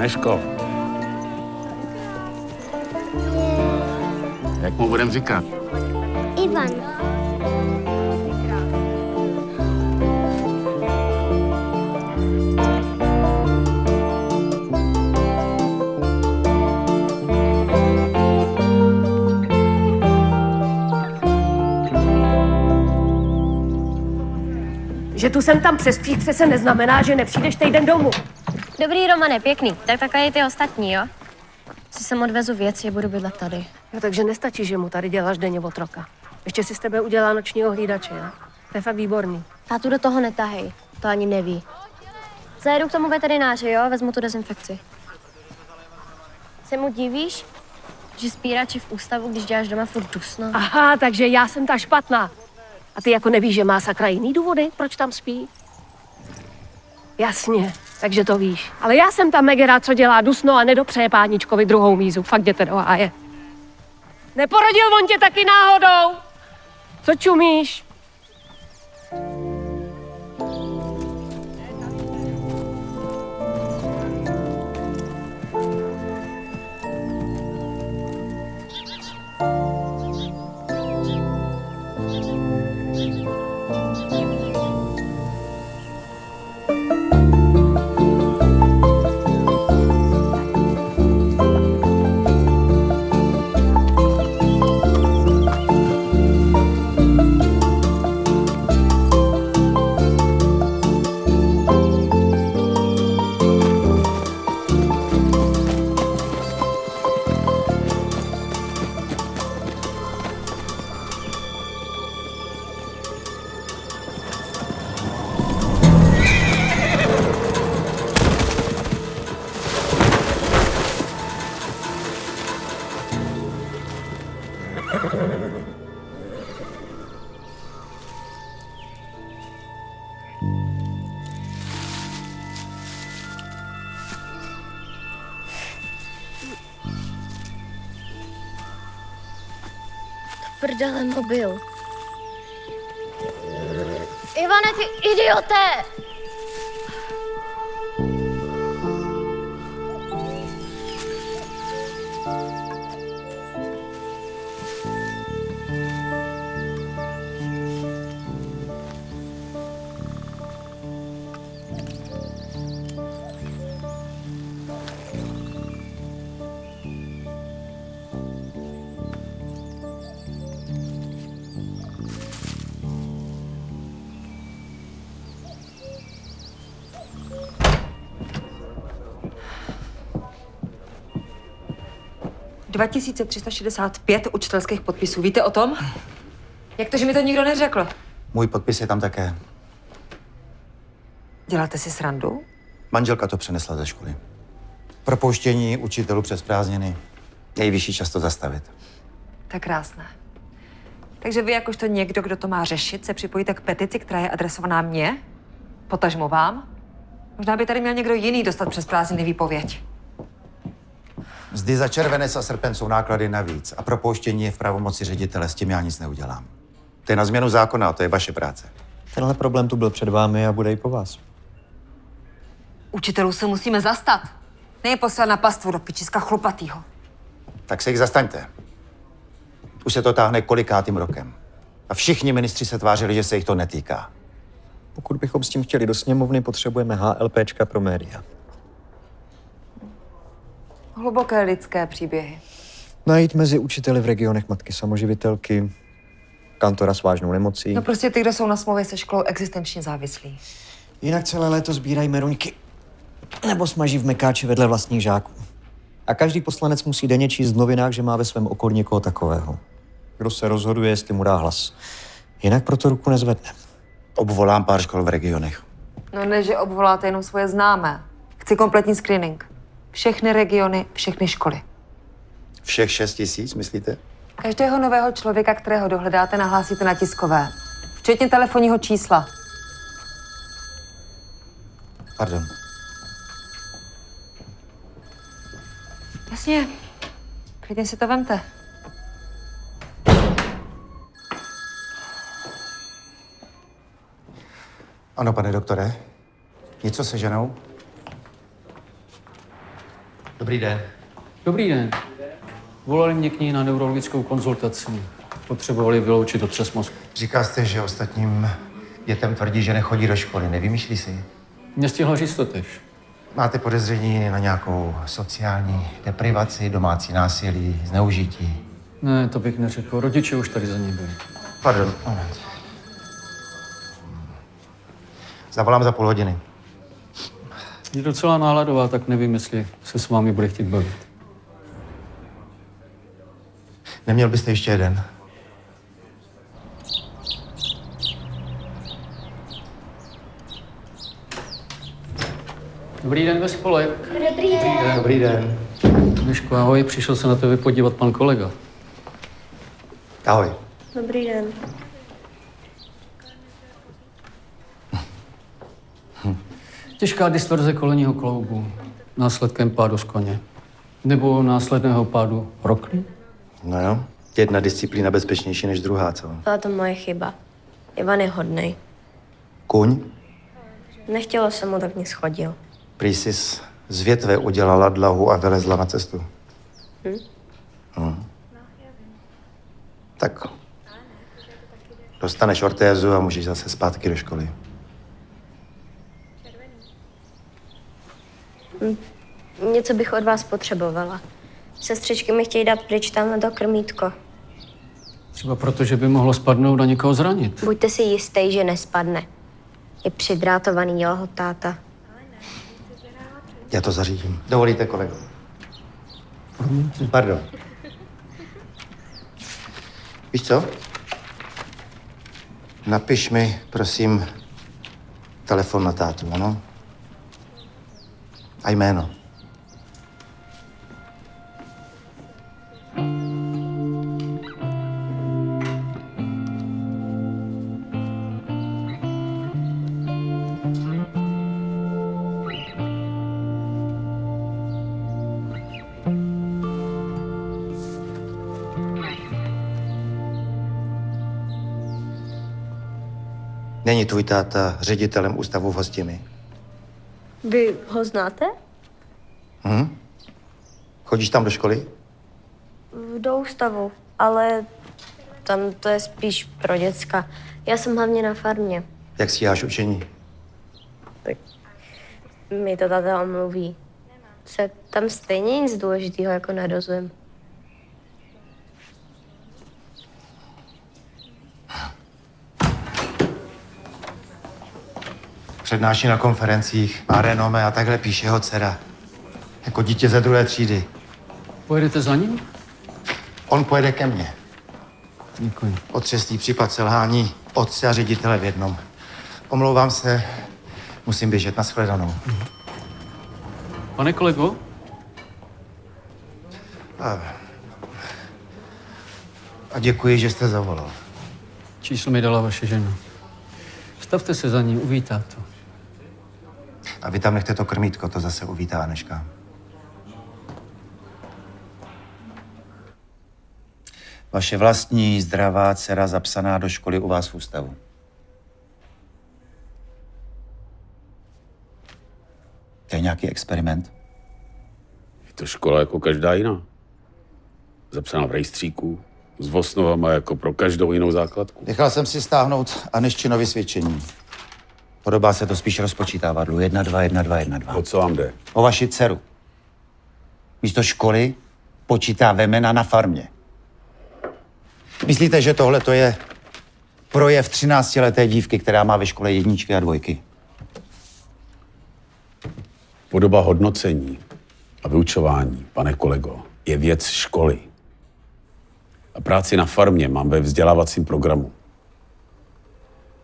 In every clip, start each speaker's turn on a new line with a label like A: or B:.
A: Anežko. Jak mu budem říkat?
B: Ivan.
C: Že tu jsem tam přespích přece neznamená, že nepřijdeš týden domů.
D: Dobrý, Romane, pěkný. Tak takhle i ty ostatní, jo? Si sem odvezu věci a budu bydlet tady.
C: Jo, takže nestačí, že mu tady děláš denně otroka. Ještě si z tebe udělá nočního hlídače, jo? To je fakt výborný.
D: Tátu do toho netahej, to ani neví. Zajedu k tomu veterináři, jo? Vezmu tu dezinfekci. Se mu divíš, že spí radši v ústavu, když děláš doma furt dusno?
C: Aha, takže já jsem ta špatná. A ty jako nevíš, že má sakra jiný důvody, proč tam spí? Jasně, takže to víš. Ale já jsem ta Megera, co dělá dusno a nedopřeje páničkovi druhou mízu. Fakt jděte do háje. Neporodil on tě taky náhodou? Co čumíš?
D: Prdele, mobil. Ivane, ty idiote!
E: (2365 učitelských podpisů. Víte o tom? Jak to, že mi to nikdo neřekl?
F: Můj podpis je tam také.
E: Děláte si srandu?
F: Manželka to přenesla ze školy. Propouštění učitelů přes prázdniny. Nejvyšší čas to zastavit.
E: Tak krásné. Takže vy, jakožto někdo, kdo to má řešit, se připojíte k petici, která je adresovaná mně, potažmo vám. Možná by tady měl někdo jiný dostat přes prázdniny výpověď.
F: Mzdy za červenec a srpen jsou náklady navíc a propouštění je v pravomoci ředitele, s tím já nic neudělám. To je na změnu zákona a to je vaše práce.
G: Tenhle problém tu byl před vámi a bude i po vás.
E: Učitelů se musíme zastat. Ne je poslat na pastvu do pičiska chlupatýho.
F: Tak se jich zastaňte. Už se to táhne kolikátým rokem. A všichni ministři se tvářili, že se jich to netýká.
G: Pokud bychom s tím chtěli do sněmovny, potřebujeme HLPčka pro média.
E: Hluboké lidské příběhy.
G: Najít mezi učiteli v regionech matky samoživitelky, kantora s vážnou nemocí.
E: No prostě ty, kdo jsou na smlouvě se školou existenčně závislí.
G: Jinak celé léto sbírají meruňky. Nebo smaží v mekáči vedle vlastních žáků. A každý poslanec musí denně číst v novinách, že má ve svém okolí někoho takového. Kdo se rozhoduje, jestli mu dá hlas. Jinak proto ruku nezvedne.
F: Obvolám pár škol v regionech.
E: No ne, že obvoláte jenom svoje známé. Chci kompletní screening. Všechny regiony, všechny školy.
F: Všech 6 000, myslíte?
E: Každého nového člověka, kterého dohledáte, nahlásíte na tiskové. Včetně telefonního čísla.
F: Pardon.
E: Jasně. Klidně si to vemte.
F: Ano, pane doktore. Něco se ženou? Dobrý den.
A: Dobrý den. Volali mě k ní na neurologickou konzultaci. Potřebovali vyloučit otřes mozku.
F: Říkal jste, že ostatním dětem tvrdí, že nechodí do školy. Nevymýšlí si?
A: Mě stihla říct to tež.
F: Máte podezření na nějakou sociální deprivaci, domácí násilí, zneužití?
A: Ne, to bych neřekl. Rodiče už tady za ní byli.
F: Pardon, moment. Zavolám za půl hodiny.
A: Je docela náladová, tak nevím, jestli se s vámi bude chtít bavit.
F: Neměl byste ještě jeden?
A: Dobrý den ve spolek.
F: Dobrý den.
A: Miško, ahoj, přišel se na tebe podívat pan kolega.
F: Ahoj.
D: Dobrý den.
A: Těžká distorze kolenního kloubu, následkem pádu z koně. Nebo následného pádu rokly.
F: No jo, jedna disciplína bezpečnější než druhá, co?
D: Byla to moje chyba. Ivan je hodnej.
F: Kuň?
D: Nechtělo se mu, tak mě schodil.
F: Prý jsi z větve udělala dlahu a vylezla na cestu. Tak dostaneš ortézu a můžeš zase zpátky do školy.
D: Něco bych od vás potřebovala. Sestřičky mi chtějí dát pryč tamhle to krmítko.
A: Třeba proto, že by mohlo spadnout a někoho zranit.
D: Buďte si jistý, že nespadne. Je přidrátovaný, dělal ho táta.
F: Já to zařídím. Dovolíte, kolego? Pardon. Víš co? Napiš mi, prosím, telefon na tátu, ano? A jméno. Není tvůj táta ředitelem ústavu v Hostimi?
D: Vy ho znáte?
F: Chodíš tam do školy?
D: Do ústavu, ale tam to je spíš pro děcka. Já jsem hlavně na farmě.
F: Jak stíháš učení?
D: Mi to táta omluví. Se tam stejně nic důležitého jako nedozvím.
F: Přednáší na konferencích, má renomé a takhle píše jeho dcera. Jako dítě ze druhé třídy.
A: Pojedete za ním?
F: On pojede ke mně.
A: Děkuji.
F: Otřesný případ selhání otce a ředitele v jednom. Omlouvám se, musím běžet, nashledanou.
A: Pane kolego,
F: A děkuji, že jste zavolal.
A: číslo mi dala vaše žena. Stavte se za ním, uvítá to.
F: A vy tam nechte to krmítko, to zase uvítá Aneška. Vaše vlastní zdravá dcera zapsaná do školy u vás v ústavu. To je nějaký experiment?
B: Je to škola jako každá jiná. Zapsaná v rejstříku, s osnovama jako pro každou jinou základku.
F: Nechal jsem si stáhnout Aneščino vysvědčení. Podobá se to spíš rozpočítávadlu. 1, 2, 1, 2, 1, 2.
B: O co vám jde?
F: O vaši dceru. Místo školy počítá vemena na farmě. Myslíte, že tohle to je projev 13leté dívky, která má ve škole 1 a 2?
B: Podoba hodnocení a vyučování, pane kolego, je věc školy. A práci na farmě mám ve vzdělávacím programu.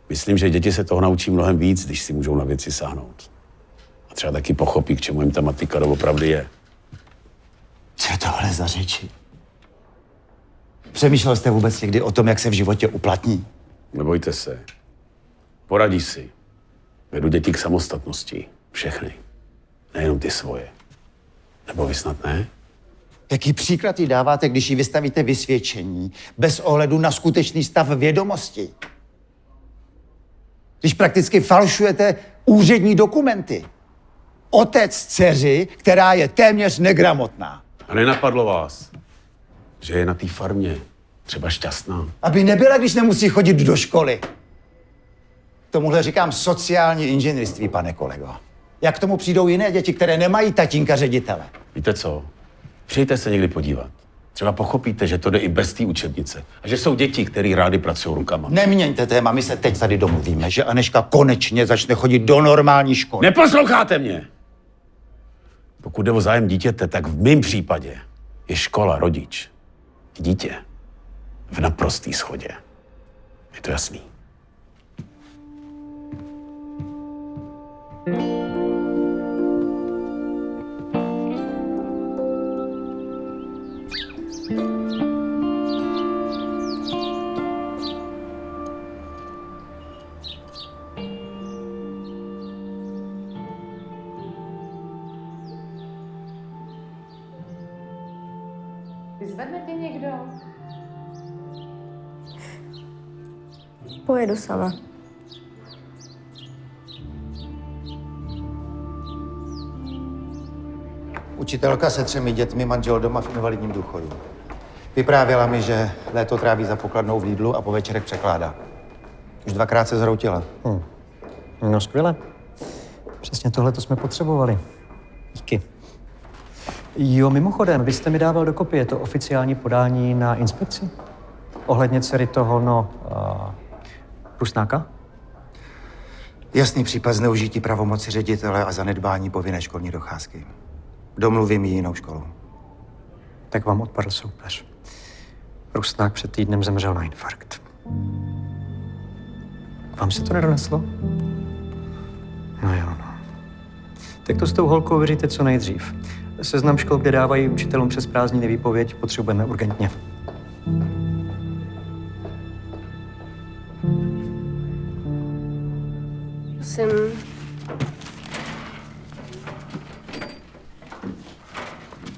B: Myslím, že děti se toho naučí mnohem víc, když si můžou na věci sáhnout. A třeba taky pochopí, k čemu jim ta matika doopravdy je.
F: Co je tohle za řeči? Přemýšlel jste vůbec někdy o tom, jak se v životě uplatní?
B: Nebojte se. Poradí si. Vedu děti k samostatnosti. Všechny. Nejenom ty svoje. Nebo vy snad ne?
F: Jaký příklad jí dáváte, když jí vystavíte vysvědčení bez ohledu na skutečný stav vědomosti? Když prakticky falšujete úřední dokumenty. otec dceři, která je téměř negramotná.
B: A nenapadlo vás, že je na té farmě třeba šťastná?
F: Aby nebyla, když nemusí chodit do školy. Tomuhle říkám sociální inženýrství, pane kolego. Jak k tomu přijdou jiné děti, které nemají tatínka ředitele?
B: Víte co? Přijďte se někdy podívat. Třeba pochopíte, že to jde i bez té učebnice. A že jsou děti, které rády pracují rukama.
F: Neměňte téma, my se teď tady domluvíme, že Aneška konečně začne chodit do normální školy.
B: Neposloucháte mě! Pokud jde o zájem dítěte, tak v mém případě je škola, rodič, dítě v naprostý shodě. Je to jasný?
H: Vyzvedne tě někdo?
D: Pojedu sama.
F: Učitelka se 3 dětmi, manžel doma v invalidním důchodu. Vyprávěla mi, že léto tráví za pokladnou v Lidlu a po večerech překládá. Už 2krát se zhroutila.
G: No skvěle. Přesně tohle to jsme potřebovali. Díky. Jo, mimochodem, vy jste mi dával do kopie to oficiální podání na inspekci? Ohledně dcery toho, Rusnáka?
F: Jasný případ zneužití pravomoci ředitele a zanedbání povinné školní docházky. Domluvím ji jinou školu.
G: Tak vám odpadl soupeř. Rusnák před týdnem zemřel na infarkt. Vám se to nedoneslo? No jo, no. Tak to s tou holkou vyříte co nejdřív. Seznam škol, kde dávají učitelům přes prázdniny výpověď, potřebujeme urgentně.
C: Prosím.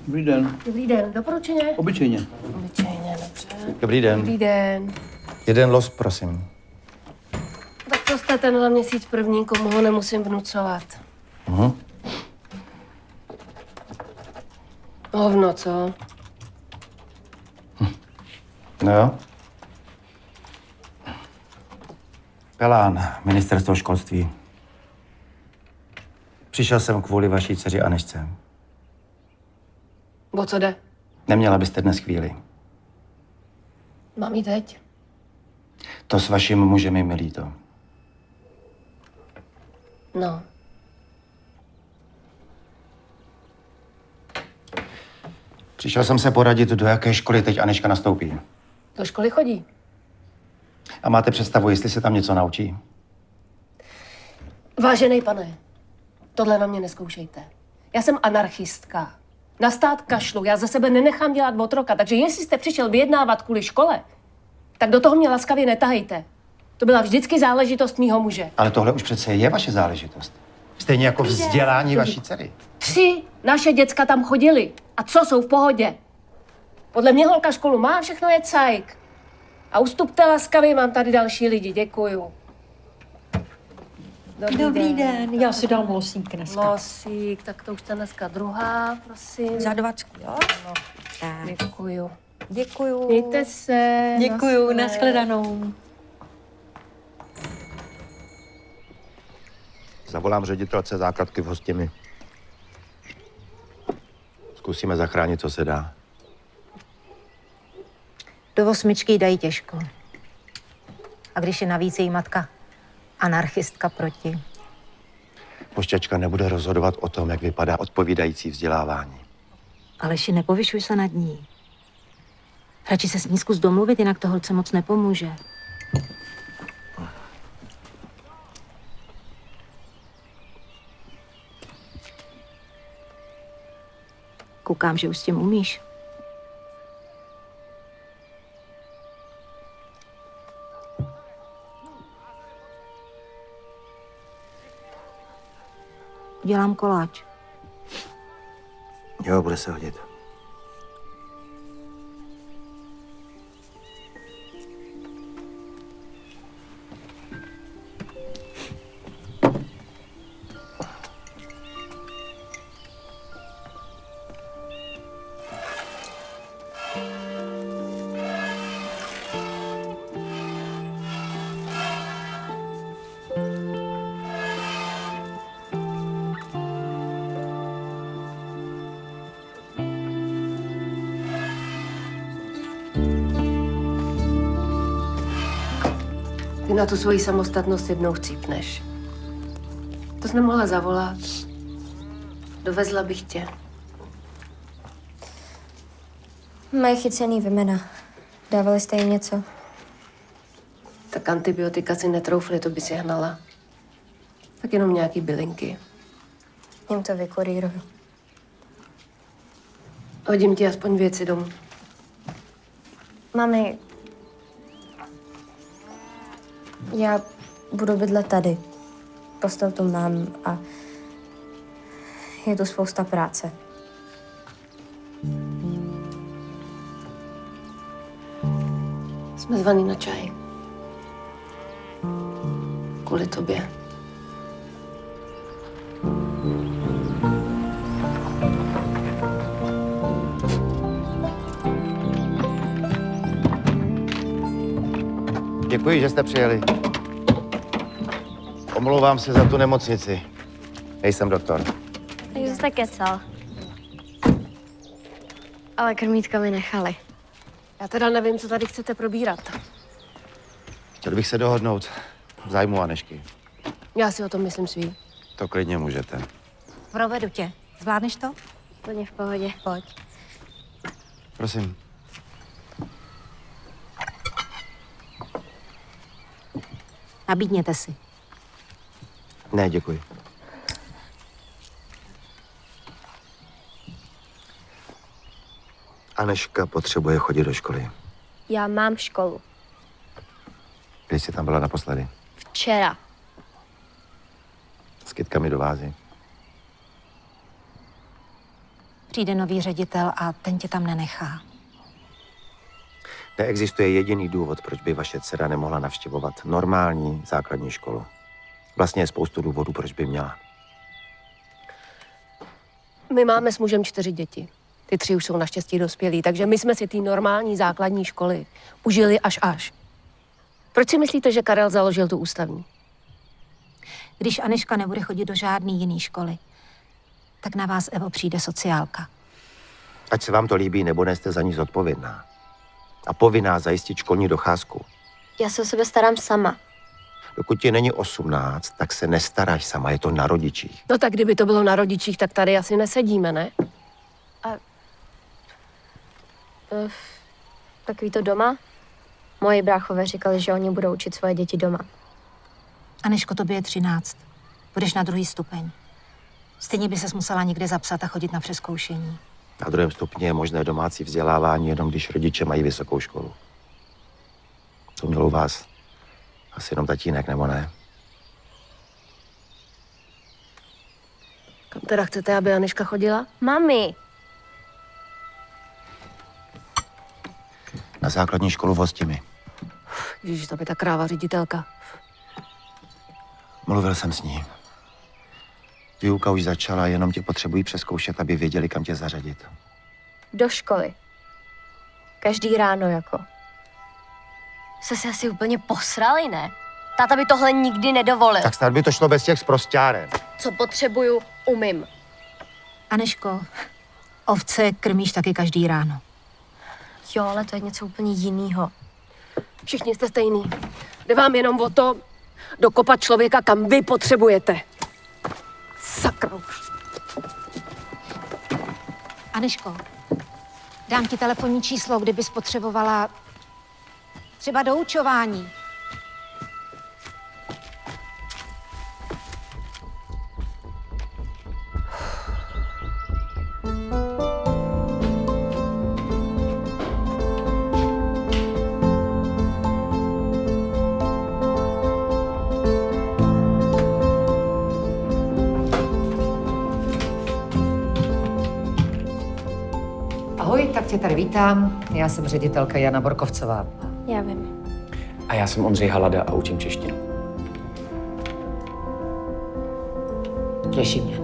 A: Dobrý den.
C: Dobrý den. Doporučeně?
A: Obyčejně.
C: Obyčejně, dobře.
F: Dobrý den.
C: Dobrý den.
F: Jeden los, prosím.
C: Tak to jste tenhle měsíc první, komu ho nemusím vnucovat. Hovno, co?
F: No jo. Pelán, ministerstvo školství. Přišel jsem kvůli vaší dceři Anešce.
C: O co jde?
F: Neměla byste dnes chvíli.
C: Mám jí teď?
F: To s vaším mužem je mi líto.
C: No.
F: Přišel jsem se poradit, do jaké školy teď Aneška nastoupí.
C: Do školy chodí.
F: A máte představu, jestli se tam něco naučí?
C: Vážený pane, tohle na mě neskoušejte. Já jsem anarchistka. Na stát kašlu, já za sebe nenechám dělat otroka, takže jestli jste přišel vyjednávat kvůli škole, tak do toho mě laskavě netahejte. To byla vždycky záležitost mýho muže.
F: Ale tohle už přece je vaše záležitost. Stejně jako vzdělání vaší dcery.
C: 3 naše děcka tam chodili. A co, jsou v pohodě? Podle mě holka školu má, všechno je cajk. A ustupte laskavě, mám tady další lidi, děkuju.
H: Dobrý den, já si dám losník dneska.
C: Losík, tak to už ta dneska druhá, prosím.
H: Za 20, jo?
C: No,
H: Tak.
C: děkuju.
H: Děkuju.
C: Mějte se.
H: Děkuju, nashledanou.
F: Zavolám ředitelce základky v Hostěmi. Zkusíme zachránit, co se dá.
I: Do 8 dají těžko. A když je navíc její matka anarchistka proti.
F: Pošťačka nebude rozhodovat o tom, jak vypadá odpovídající vzdělávání.
I: Aleši, nepovyšuj se nad ní. Radši se s ní zkus domluvit, jinak to holce moc nepomůže. Koukám, že už s tím umíš. Dělám koláč.
F: Jo, bude se hodit.
C: Ty na tu svoji samostatnost jednou chcípneš. To jsi nemohla zavolat. Dovezla bych tě.
D: Mají chycený vymena. Dávali jste jim něco?
C: Tak antibiotika si netroufli, to by si hnala. Tak jenom nějaký bylinky.
D: Jim to vykurýruju.
C: Hodím ti aspoň věci domů.
D: Mami, já budu bydlet tady. Postel tu mám a je tu spousta práce.
C: Jsme zvaný na čaj. Kvůli tobě.
F: Děkuji, že jste přijeli. Omlouvám se za tu nemocnici. Nejsem doktor.
D: Takže jste kecal. Ale krmítka mi nechali.
C: Já teda nevím, co tady chcete probírat.
F: Chtěl bych se dohodnout v zájmu Anešky.
C: Já si o tom myslím svý.
F: To klidně můžete.
I: Provedu tě. Zvládneš to?
D: Úplně v pohodě.
I: Pojď.
F: Prosím.
I: Nabídněte si.
F: Ne, děkuji. Aneška potřebuje chodit do školy.
D: Já mám školu.
F: Kdy jsi tam byla naposledy?
D: Včera.
F: S kytkami do vázy.
I: Přijde nový ředitel a ten tě tam nenechá.
F: Neexistuje jediný důvod, proč by vaše dcera nemohla navštěvovat normální základní školu. Vlastně je spoustu důvodů, proč by měla.
C: My máme s mužem 4 děti. Ty 3 už jsou naštěstí dospělí, takže my jsme si ty normální základní školy užili až. Proč si myslíte, že Karel založil tu ústavní?
I: Když Aneška nebude chodit do žádné jiné školy, tak na vás, Evo, přijde sociálka.
F: Ať se vám to líbí, nebo nejste za ní zodpovědná. A povinná zajistit školní docházku.
D: Já se o sebe starám sama.
F: Dokud ti není 18, tak se nestaráš sama, je to na rodičích.
C: No tak kdyby to bylo na rodičích, tak tady asi nesedíme, ne?
D: Takový to doma? Moji bráchové říkali, že oni budou učit svoje děti doma.
I: Aneško, tobě je 13. Budeš na 2. stupeň. Stejně by ses musela někde zapsat a chodit na přezkoušení.
F: Na 2. stupni je možné domácí vzdělávání, jenom když rodiče mají vysokou školu. To měl u vás asi jenom tatínek, nebo ne?
C: Kam teda chcete, aby Aneška chodila?
D: Mami,
F: Na základní školu v Hostimi.
C: Ježiš, to by ta kráva ředitelka.
F: Mluvil jsem s ní. Výuka už začala, jenom tě potřebují přezkoušet, aby věděli, kam tě zařadit.
D: do školy. Každý ráno jako. Jste si asi úplně posrali, ne? Táta by tohle nikdy nedovolil.
F: Tak snad by to šlo bez těch sprosťáren.
D: Co potřebuju, umím.
I: Aneško, ovce krmíš taky každý ráno.
D: Jo, ale to je něco úplně jinýho.
C: Všichni jste stejný. Jde vám jenom o to dokopat člověka, kam vy potřebujete. Sakra už.
I: Aneško, dám ti telefonní číslo, kdybys potřebovala třeba doučování.
J: Ahoj, tak tě tady vítám. Já jsem ředitelka Jana Borkovcová.
D: Já vím.
K: A já jsem Ondřej Halada a učím češtinu.
J: Těší mě.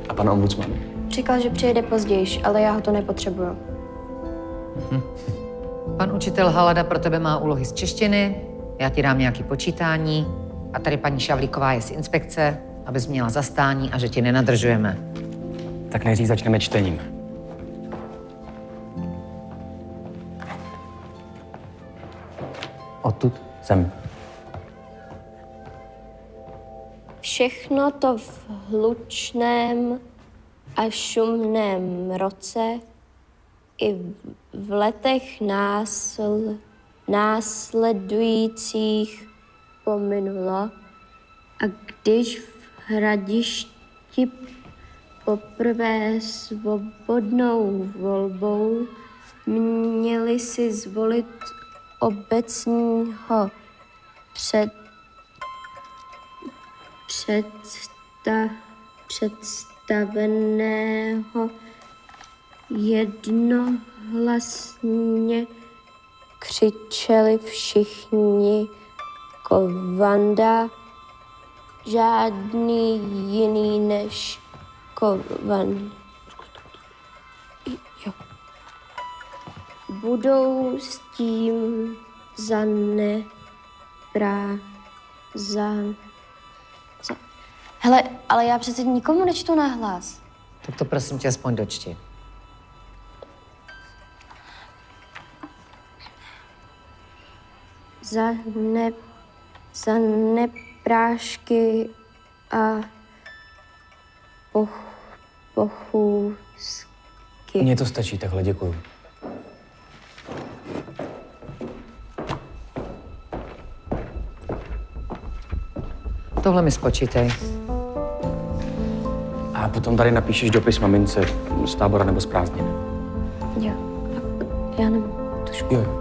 K: A pan ombudsman?
D: Říkal, že přijede později, ale já ho to nepotřebuju.
J: Pan učitel Halada pro tebe má úlohy z češtiny, já ti dám nějaký počítání a tady paní Šavlíková je z inspekce, abys měla zastání a že ti nenadržujeme.
K: Tak nejdřív začneme čtením. Odtud? Sem.
D: Všechno to v hlučném a šumném roce i v letech následujících pominulo a když v Hradišti poprvé svobodnou volbou měli si zvolit obecního představeného, jednohlasně křičeli všichni Kovanda, žádný jiný než Kovan. Jo. Budou s tím Hele, ale já přece nikomu nečtu nahlas.
J: Tak to prosím tě aspoň dočti.
D: Za neprášky a pochůzky.
K: Mně to stačí, takhle děkuju.
J: Tohle mi spočítej.
K: A potom tady napíšeš dopis mamince z tábora nebo z prázdnin.
D: Jo, já nemám tušku.
K: Jo.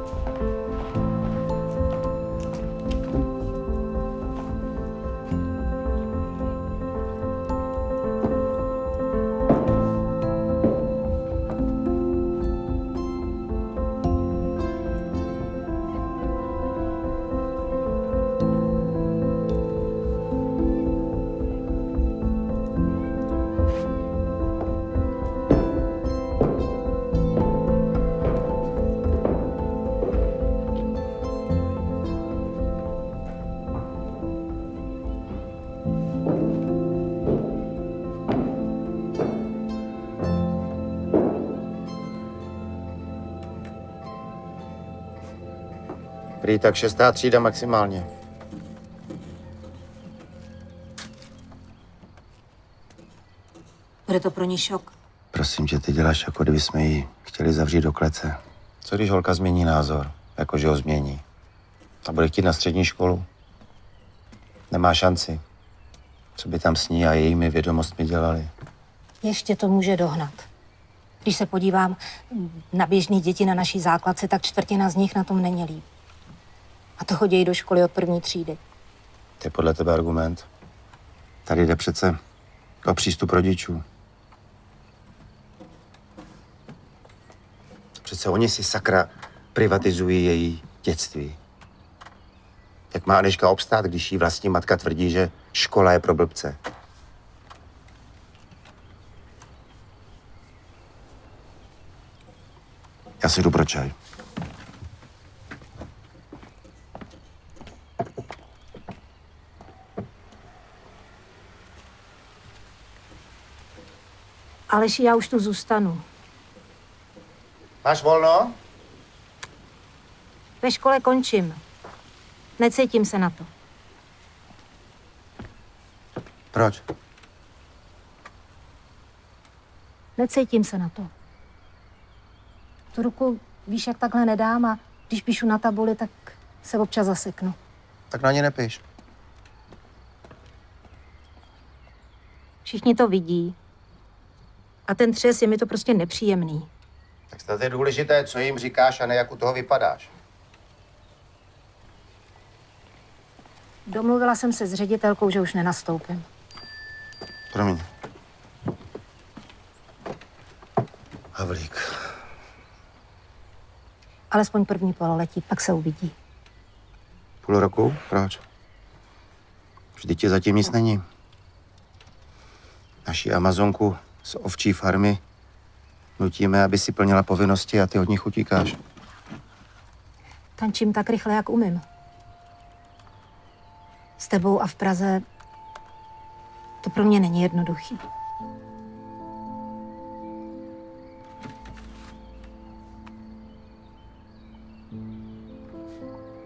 F: Prý tak 6. třída maximálně.
I: Bude to pro ní šok.
F: Prosím tě, ty děláš, jako kdyby jsme ji chtěli zavřít do klece. Co když holka změní názor? Jakože ho změní. A bude chtít na střední školu? Nemá šanci. Co by tam s ní a jejími vědomostmi dělali?
I: Ještě to může dohnat. Když se podívám na běžné děti na naší základce, tak čtvrtina z nich na tom není líp. A to chodí do školy od 1. třídy.
F: To je podle tebe argument? Tady jde přece o přístup rodičů. Přece oni si sakra privatizují její dětství. Jak má Anežka obstát, když jí vlastní matka tvrdí, že škola je pro blbce? Já si jdu pro čaj.
I: Aleši, já už tu zůstanu.
F: Máš volno?
I: Ve škole končím. Necítím se na to.
F: Proč?
I: Necítím se na to. Tu ruku, víš, jak takhle nedám a když píšu na tabuli, tak se občas zaseknu.
F: Tak na ně nepiš.
I: Všichni to vidí. A ten třes je mi to prostě nepříjemný.
F: Tak snad je důležité, co jim říkáš a ne jak u toho vypadáš.
I: Domluvila jsem se s ředitelkou, že už nenastoupím.
F: Promiň. Havlík.
I: Alespoň první pololetí, pak se uvidí.
F: Půl roku? Proč? Vždyť ti zatím nic není. Naší Amazonku z ovčí farmy nutíme, aby si plnila povinnosti a ty od nich utíkáš.
I: Tančím tak rychle, jak umím. S tebou a v Praze to pro mě není jednoduchý.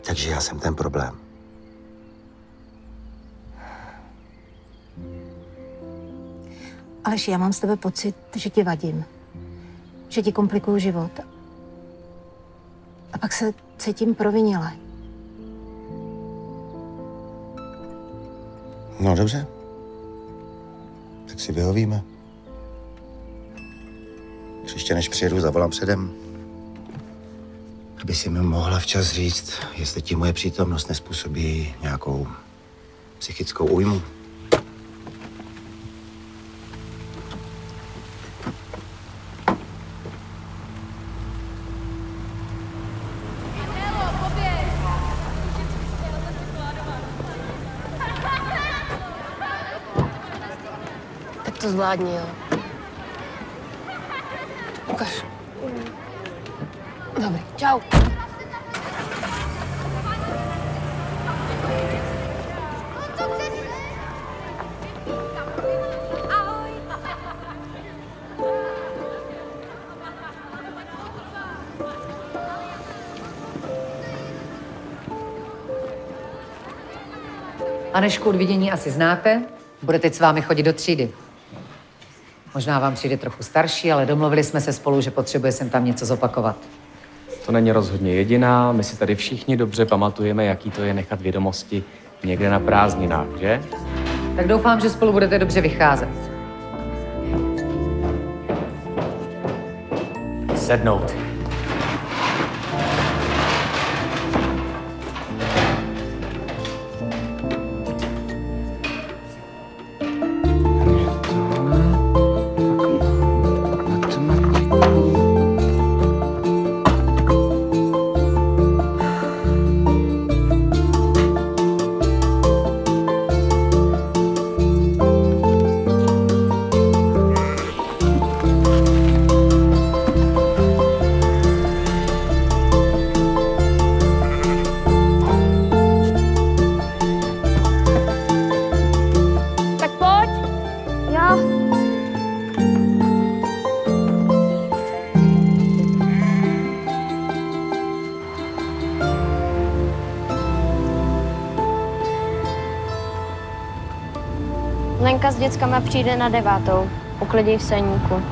F: Tak Takže já jsem ten problém.
I: Aleši, já mám z tebe pocit, že ti vadím. Že ti komplikuju život. A pak se cítím provinile.
F: No dobře. Tak si vyhovíme. Příště, než přijedu, zavolám předem. Aby si mi mohla včas říct, jestli ti moje přítomnost nespůsobí nějakou psychickou újmu.
C: Tak to zvládni, jo. Ukaž. Dobrý, čau.
J: Anežku od vidění asi znáte, bude teď s vámi chodit do třídy. Možná vám přijde trochu starší, ale domluvili jsme se spolu, že potřebuje sem tam něco zopakovat.
K: To není rozhodně jediná. My si tady všichni dobře pamatujeme, jaký to je nechat vědomosti někde na prázdninách, že?
J: Tak doufám, že spolu budete dobře vycházet.
K: Sednout.
D: Tak pojď. Jo. Lenka s dětskama přijde na 9. Uklidí v seníku.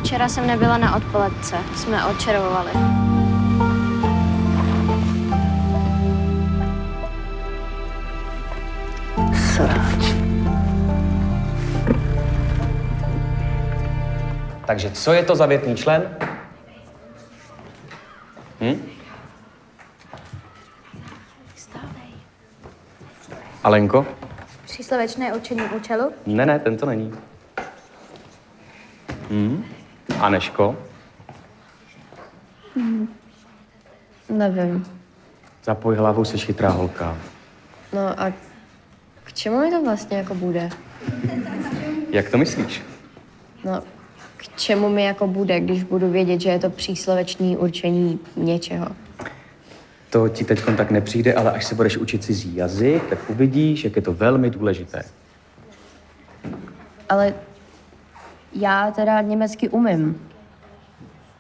D: Včera jsem nebyla na odpoledce. Jsme odčervovali.
K: Takže co je to za větný člen? Alenko?
D: Příslovečné určení účelu?
K: Ne, ten to není. Anežko?
D: Nevím.
K: Zapoj hlavu, jsi chytrá holka.
D: No a k čemu mi to vlastně jako bude?
K: Jak to myslíš?
D: No, k čemu mi jako bude, když budu vědět, že je to příslovečné určení něčeho?
K: To ti teď tak nepřijde, ale až se budeš učit cizí jazyk, tak uvidíš, jak je to velmi důležité.
D: Ale já teda německy umím.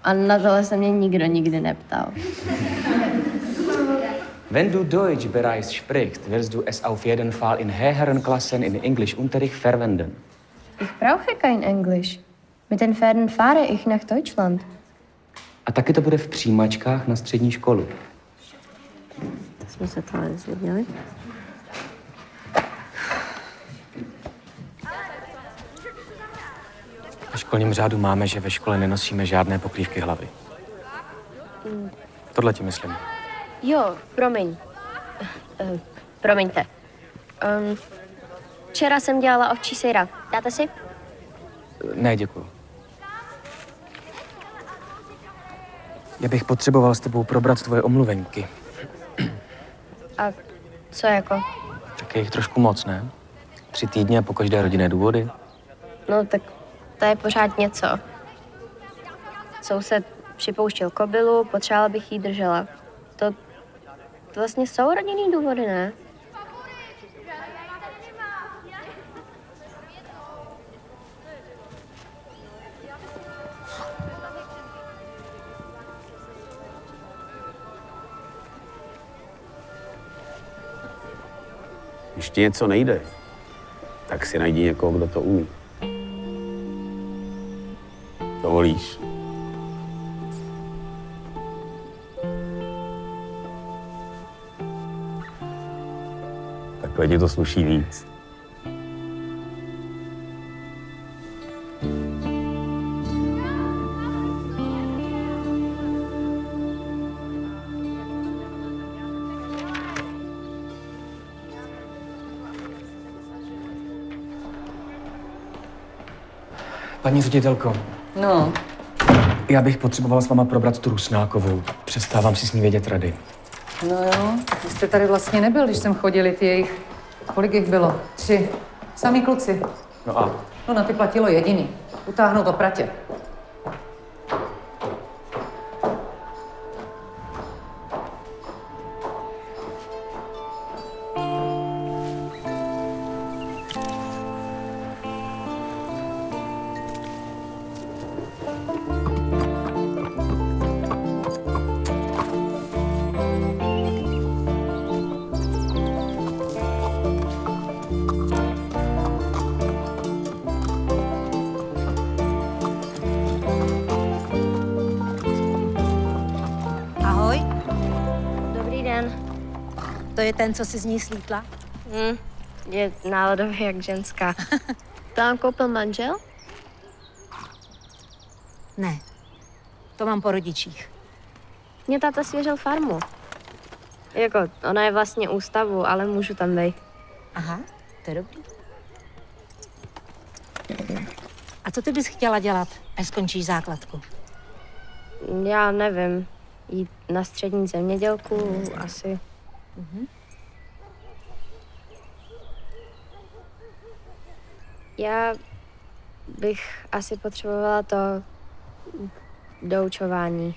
D: A na tohle se mě nikdo nikdy neptal.
K: Wenn du Deutsch bereits sprichst, wirst du es auf jeden Fall in höheren Klassen in Englischunterricht verwenden.
D: Ich brauche kein Englisch. Mit den Pferden fahre ich nach Deutschland.
K: A taky to bude v přijímačkách na střední školu.
D: To jsme se to dozvěděli.
K: Na školním řádu máme, že ve škole nenosíme žádné pokrývky hlavy. Tohle ti myslím.
D: Jo, promiň. Promiňte. Včera jsem dělala ovčí sejra. Dáte si?
K: Ne, děkuju. Já bych potřeboval s tebou probrat tvoje omluvenky.
D: A co jako?
K: Tak je jich trošku moc, ne? 3 týdny a po každé rodinné důvody.
D: No tak to je pořád něco. Soused připouštěl kobylu, potřebovala bych jí držela. To vlastně jsou rodinný důvody, ne?
B: Když ti něco nejde, tak si najdi někoho, kdo to umí. To volíš. Takhle ti to sluší víc.
K: Paní ředitelko,
J: No,
K: já bych potřeboval s váma probrat tu Rusnákovou. Přestávám si s ní vědět rady.
J: no jo, vy jste tady vlastně nebyl, když jsem chodili ty jejich, kolik jich bylo? 3. Samý kluci.
K: No a
J: No na ty platilo jediný. Utáhnout opratě.
I: Ahoj,
D: Dobrý den.
I: to je ten, co si z ní slítla?
D: Je náladově jak ženská. To vám koupil manžel?
I: Ne, to mám po rodičích.
D: Mě táta svěřil farmu. Jako, ona je vlastně ústavu, ale můžu tam být.
I: Aha, to je dobrý. A co ty bys chtěla dělat, až skončíš základku?
D: Já nevím. Jít na střední zemědělku asi. Já bych asi potřebovala to doučování.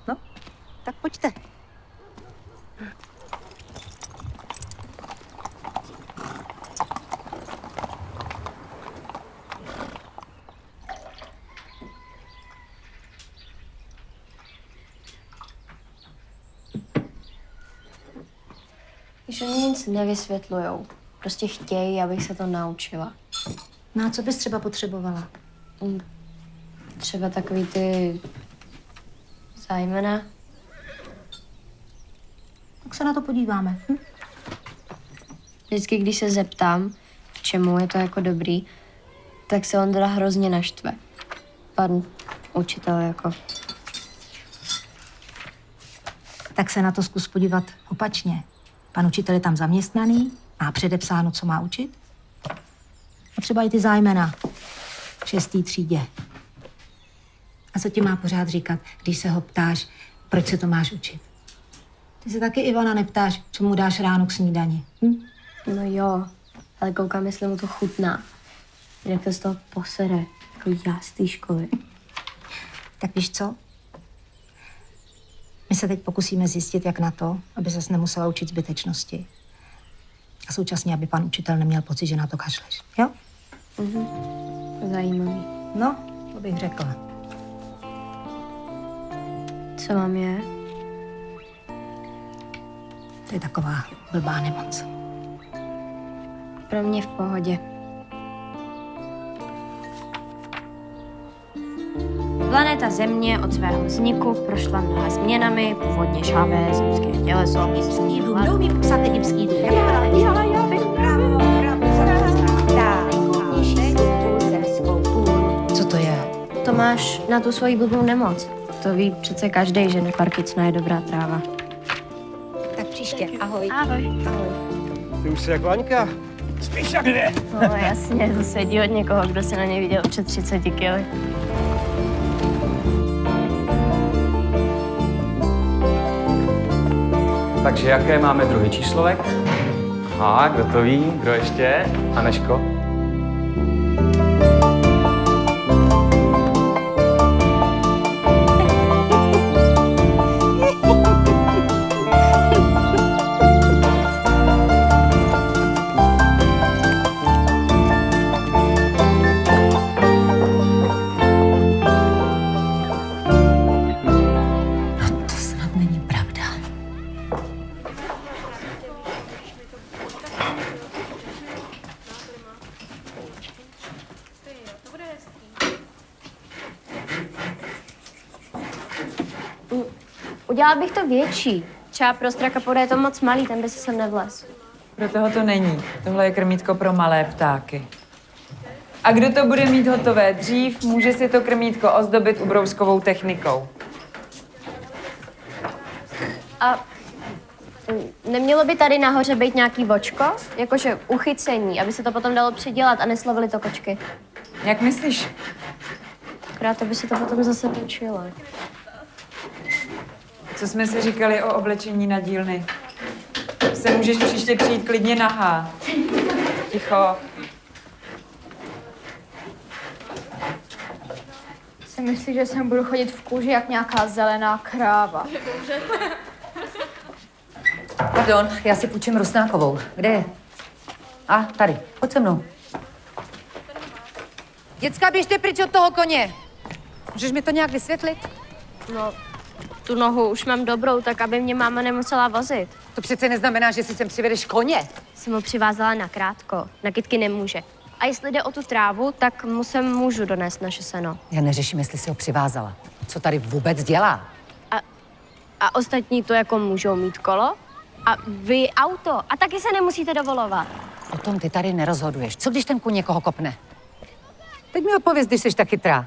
I: No, tak pojďte.
D: Když oni nic nevysvětlujou, prostě chtějí, abych se to naučila.
I: No a co bys třeba potřebovala?
D: Třeba takový ty zájmena.
I: Tak se na to podíváme.
D: Vždycky, když se zeptám, k čemu je to jako dobrý, tak se Ondra hrozně naštve. Pan učitel jako.
I: Tak se na to zkus podívat opačně. Pan učitel je tam zaměstnaný, má předepsáno, co má učit. A třeba i ty zájmena v 6. třídě. A co ti má pořád říkat, když se ho ptáš, proč se to máš učit? Ty se taky Ivana neptáš, co mu dáš ráno k snídani.
D: No jo, ale koukám, jestli mu to chutná. Jinak to z toho posere, jako já z té školy.
I: Tak víš co? My se teď pokusíme zjistit, jak na to, aby ses nemusela učit zbytečnosti. A současně, aby pan učitel neměl pocit, že na to kašleš. Jo?
D: Zajímavý.
I: No, to bych řekla.
D: Co vám je?
I: To je taková blbá nemoc.
D: Pro mě v pohodě. Planeta Země od svého vzniku prošla mnoha změnami, původně žhavé zemské těleso.
I: Egyptský dům, neumí popsat egyptský dům. Co to je?
D: To máš na tu svoji blbou nemoc. To ví přece každý, že neparkicná je dobrá tráva.
I: Tak příště, ahoj.
D: Ahoj.
G: Ty už jsi jako Aňka.
B: Spíš jak ne.
D: No jasně, to sedí od někoho, kdo se na ně viděl před 30 kily.
K: takže jaké máme druhý číslovek? A kdo to ví? Kdo ještě? Aneško?
D: Udělala bych to větší. Třeba pro strakapoda je to moc malý, ten by si sem nevlez.
L: Pro toho to není. Tohle je krmítko pro malé ptáky. A kdo to bude mít hotové dřív, může si to krmítko ozdobit ubrouskovou technikou.
D: A nemělo by tady nahoře být nějaký vočko? Jakože uchycení, aby se to potom dalo předělat a neslovily to kočky.
L: Jak myslíš?
D: Akorát to by se to potom zase točilo.
L: Co jsme si říkali o oblečení na dílny? Se můžeš příště přijít klidně nahá. Ticho.
M: Si myslíš, že sem budu chodit v kůži jak nějaká zelená kráva.
J: Pardon, já si půjčím Rusnákovou. Kde je? A, tady. Pojď se mnou. Děcka, běžte pryč od toho koně. Můžeš mi to nějak vysvětlit?
D: No, tu nohu už mám dobrou, tak aby mě máma nemusela vozit.
J: To přece neznamená, že si sem přivedeš koně.
D: Jsem ho přivázala na krátko. Na kytky nemůže. A jestli jde o tu trávu, tak můžu donést naše seno.
J: Já neřeším, jestli si ho přivázala. Co tady vůbec dělá?
D: A ostatní to jako můžou mít kolo. A vy auto. A taky se nemusíte dovolovat.
J: O tom ty tady nerozhoduješ. Co když ten kůň někoho kopne? Teď mi odpověz, když jsi tak chytrá.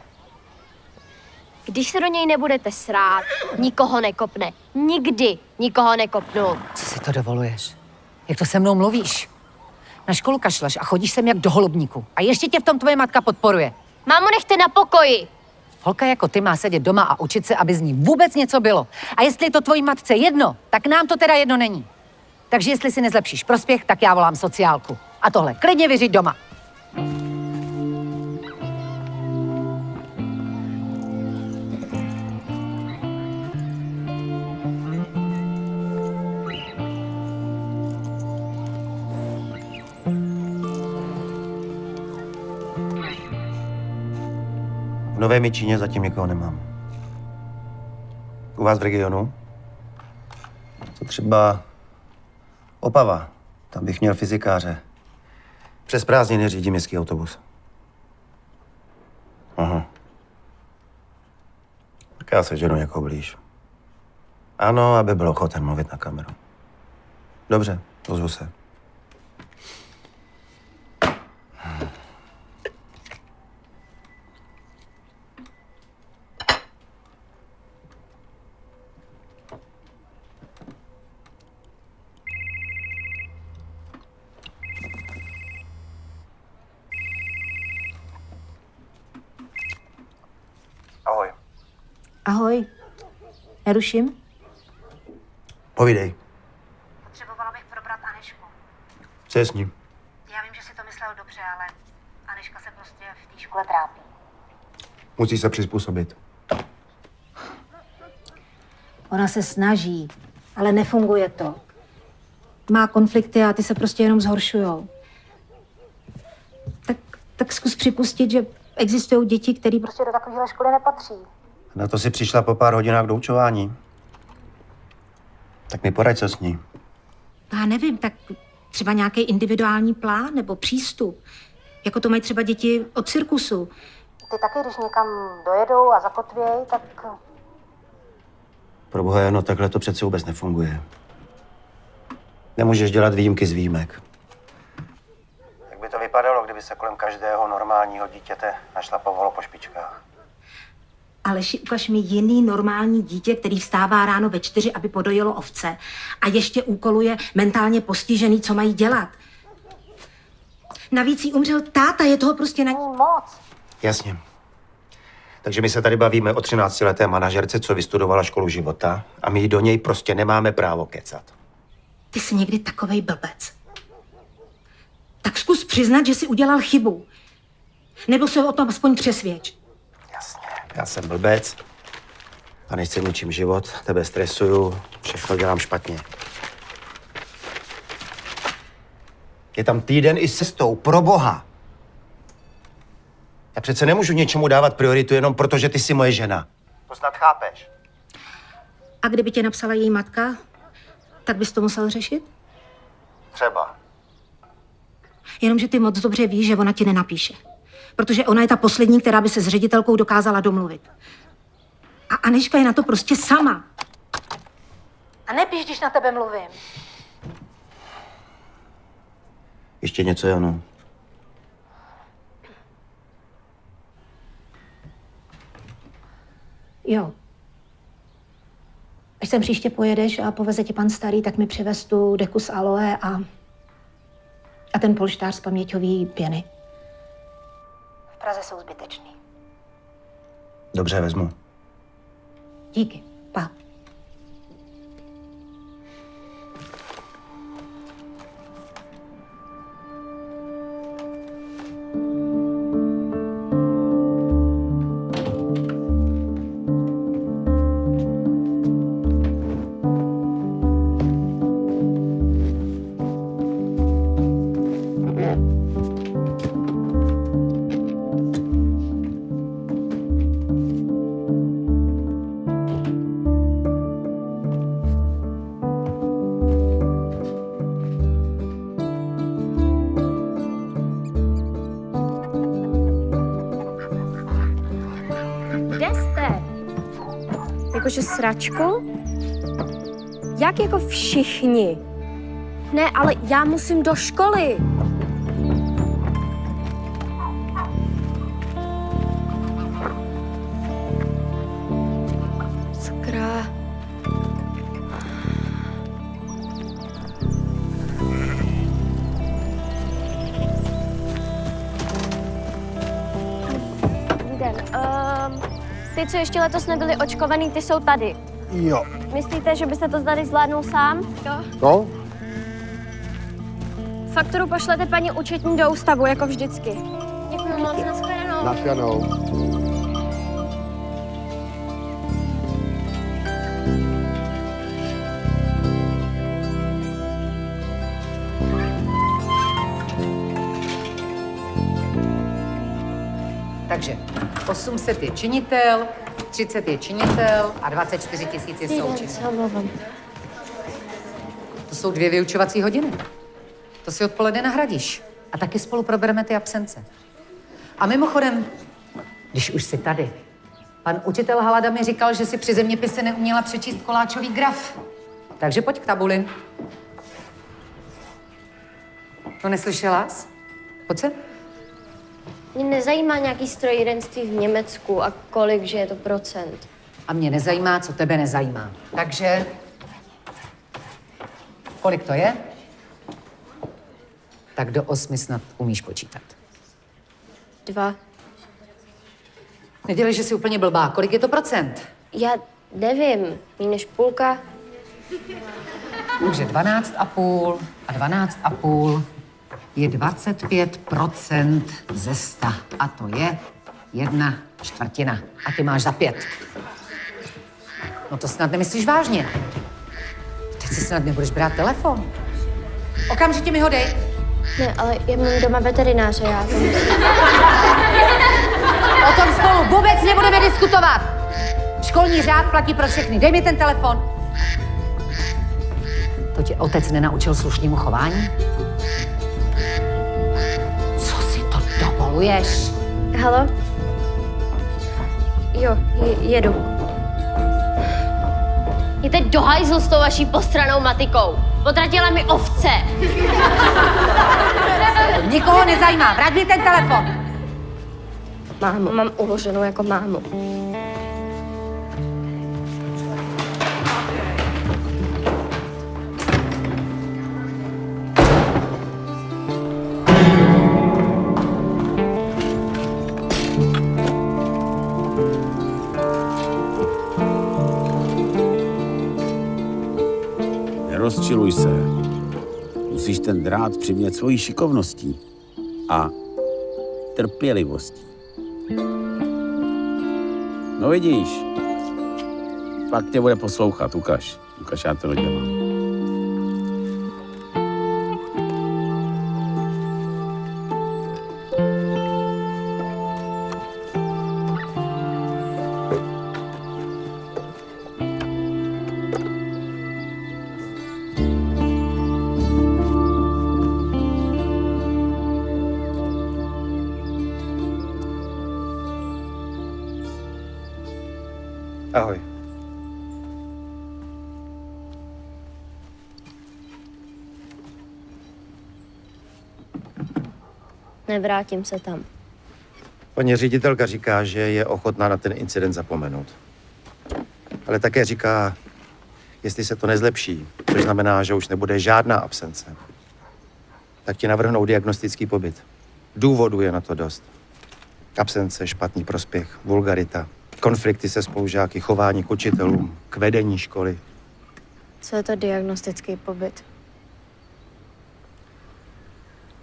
D: Když se do něj nebudete srát, nikoho nekopne. Nikdy nikoho nekopnu.
J: Co si to dovoluješ? Jak to se mnou mluvíš? Na školu kašleš a chodíš sem jak do holubníku. A ještě tě v tom tvoje matka podporuje.
D: Mámo, nechte na pokoji.
J: Holka jako ty má sedět doma a učit se, aby z ní vůbec něco bylo. A jestli je to tvojí matce jedno, tak nám to teda jedno není. Takže jestli si nezlepšíš prospěch, tak já volám sociálku. A tohle klidně vyřiď doma.
F: V Nové Myčíně zatím nikoho nemám. U vás v regionu? Co třeba Opava. Tam bych měl fyzikáře. Přes prázdniny řídí městský autobus. Aha. Tak já se ženu někoho blíž. Ano, aby byl ochoten mluvit na kameru. Dobře, ozvu se. Ahoj.
I: Ahoj. Neruším?
F: Povídej.
I: Potřebovala bych probrat Anešku.
F: Co je s ním?
I: Já vím, že si to myslel dobře, ale Aneška se prostě v té škole trápí.
F: Musí se přizpůsobit.
I: Ona se snaží, ale nefunguje to. Má konflikty a ty se prostě jenom zhoršujou. Tak zkus připustit, že existují děti, které prostě do takovéhle školy nepatří.
F: Na to si přišla po pár hodinách doučování. Tak mi poraď, co s ní.
I: Já nevím, tak třeba nějaký individuální plán nebo přístup. Jako to mají třeba děti od cirkusu. Ty taky, když někam dojedou a zakotvějí, tak...
F: Proboha, Jano, takhle to přece vůbec nefunguje. Nemůžeš dělat výjimky z výjimek. Jak by to vypadalo, kdyby se kolem každého normálního dítěte našlapovalo po špičkách?
I: Aleši, ukaž mi jiný normální dítě, který vstává ráno ve 4, aby podojilo ovce a ještě úkoluje mentálně postižený, co mají dělat. Navíc jí umřel táta, je toho prostě na ní moc.
F: Jasně. Takže my se tady bavíme o 13leté manažerce, co vystudovala školu života a my do něj prostě nemáme právo kecat.
I: Ty jsi někdy takovej blbec. Tak zkus přiznat, že jsi udělal chybu. Nebo se o tom aspoň přesvědč.
F: Jasně, já jsem blbec a než se ničím život, tebe stresuju, všechno dělám špatně. Je tam týden i s cestou, pro boha. Já přece nemůžu něčemu dávat prioritu jenom proto, že ty jsi moje žena. To snad chápeš.
I: A kdyby tě napsala její matka, tak bys to musel řešit?
F: Třeba.
I: Jenomže ty moc dobře víš, že ona ti nenapíše. Protože ona je ta poslední, která by se s ředitelkou dokázala domluvit. A Aneška je na to prostě sama. A nepíš, když na tebe mluvím.
F: Ještě něco, Jano?
I: Jo. Až sem příště pojedeš a poveze tě pan starý, tak mi přivez tu deku z aloe a ten polštář z paměťový pěny. V Praze jsou zbytečný.
F: Dobře, vezmu.
I: Díky. Pa.
D: Kde jste? Jakože sračku? Jak jako všichni? Ne, ale já musím do školy. Sakra. Dobrý den. Ty, co ještě letos nebyli očkovaný, ty jsou tady.
F: Jo.
D: Myslíte, že byste to tady zvládnul sám? Jo.
F: No?
D: Fakturu pošlete paní účetní do ústavu, jako vždycky. Děkuji moc, nashledanou.
F: Nashledanou.
J: Takže 800 je činitel, 30 je činitel a 24 000 je součin. To jsou 2 vyučovací hodiny. To si odpoledne nahradíš. A taky spolu probereme ty absence. A mimochodem, když už jsi tady, pan učitel Halada mi říkal, že si při zeměpise neuměla přečíst koláčový graf. Takže pojď k tabuli. To neslyšela jsi? Pojď se.
D: Mě nezajímá nějaký strojírenství v Německu a kolik, že je to procent.
J: A mě nezajímá, co tebe nezajímá. Takže, kolik to je? Tak do 8 snad umíš počítat.
D: 2.
J: Nedělej, že jsi úplně blbá. Kolik je to procent?
D: Já nevím, méně než půlka.
J: Takže 12,5 a 12,5 je 25% ze 100. A to je 1/4. A ty máš za 5. No to snad nemyslíš vážně. Teď si snad nebudeš brát telefon. Okamžitě mi ho dej.
D: Ne, ale já mám doma veterináře, já to musím.
J: O tom spolu vůbec nebudeme diskutovat. Školní řád platí pro všechny. Dej mi ten telefon. To tě otec nenaučil slušnému chování? Co si to dovoluješ?
D: Halo? Jo, jedu. Jděte do hajzlu s tou vaší postranou matikou. Potratila mi ovce.
J: Nikoho nezajímá. Vrať mi ten telefon.
D: Mámu, mám uloženou jako mámu.
B: Nerozčiluj se. Musíš ten drát přimět svojí šikovností a trpělivostí. No vidíš, pak tě bude poslouchat, ukaž. Ukaž, já to dodělám.
F: Ahoj.
D: Nevrátím se tam.
F: Paní ředitelka říká, že je ochotná na ten incident zapomenout. Ale také říká, jestli se to nezlepší, což znamená, že už nebude žádná absence, tak ti navrhnou diagnostický pobyt. Důvodů je na to dost. Absence, špatný prospěch, vulgarita, konflikty se spolužáky, chování k učitelům, k vedení školy.
D: Co je to diagnostický pobyt?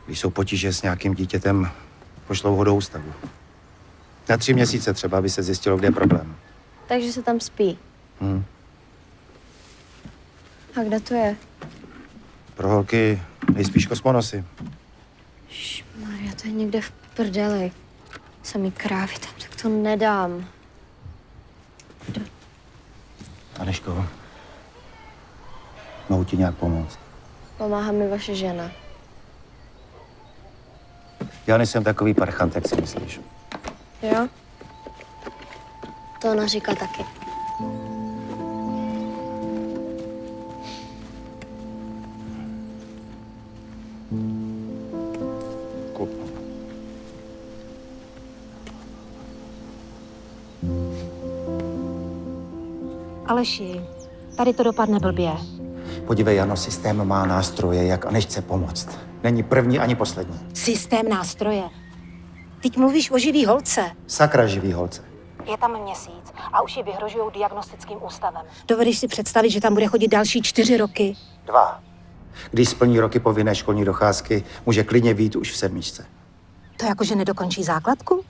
F: Když jsou potíže s nějakým dítětem, pošlou ho do ústavu. Na 3 měsíce třeba, aby se zjistilo, kde je problém.
D: Takže se tam spí. A kde to je?
F: Pro holky nejspíš Kosmonosy.
D: Maria, to je někde v prdeli. Samý krávy tam, tak to nedám.
F: Aneško, mohu ti nějak pomoct?
D: Pomáhá mi vaše žena.
F: Já nejsem takový parchant, jak si myslíš.
D: Jo? To ona říká taky.
I: Aleši, tady to dopadne blbě.
F: Podívej, Jano, systém má nástroje, jak Anešce pomoct. Není první ani poslední.
I: Systém nástroje. Teď mluvíš o živý holce.
F: Sakra živý holce.
I: Je tam měsíc a už ji vyhrožují diagnostickým ústavem. Dovedeš si představit, že tam bude chodit další 4 roky?
F: 2. Když splní roky povinné školní docházky, může klidně vyjít už v 7.
I: To jako, že nedokončí základku?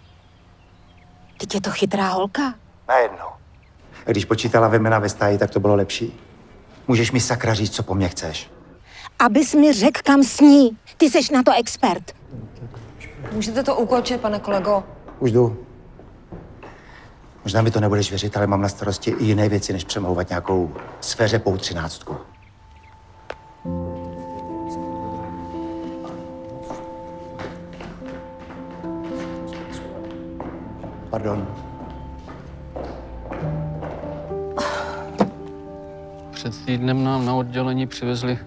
I: Teď je to chytrá holka.
F: Najednou. A když počítala vemena ve stáji, tak to bylo lepší. Můžeš mi sakra říct, co po mně chceš.
I: Abys mi řekl, kam sní. Ty seš na to expert.
E: Můžete to ukončit, pane kolego?
F: Už jdu. Možná mi to nebudeš věřit, ale mám na starosti i jiné věci, než přemlouvat nějakou svéřepou 13. Pardon.
A: Před týdnem nám na oddělení přivezli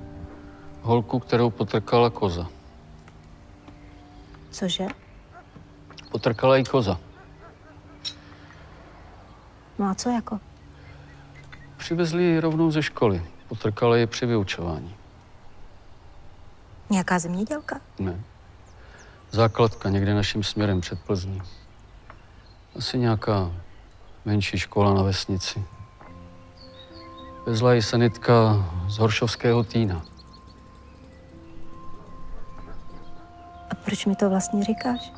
A: holku, kterou potrkala koza.
I: Cože?
A: Potrkala jí koza.
I: No a co jako?
A: Přivezli ji rovnou ze školy. Potrkala ji při vyučování.
I: Nějaká zemědělka?
A: Ne. Základka někde naším směrem před Plzní. Asi nějaká menší škola na vesnici. Vezla ji sanitka z Horšovského Týna.
I: A proč mi to vlastně říkáš?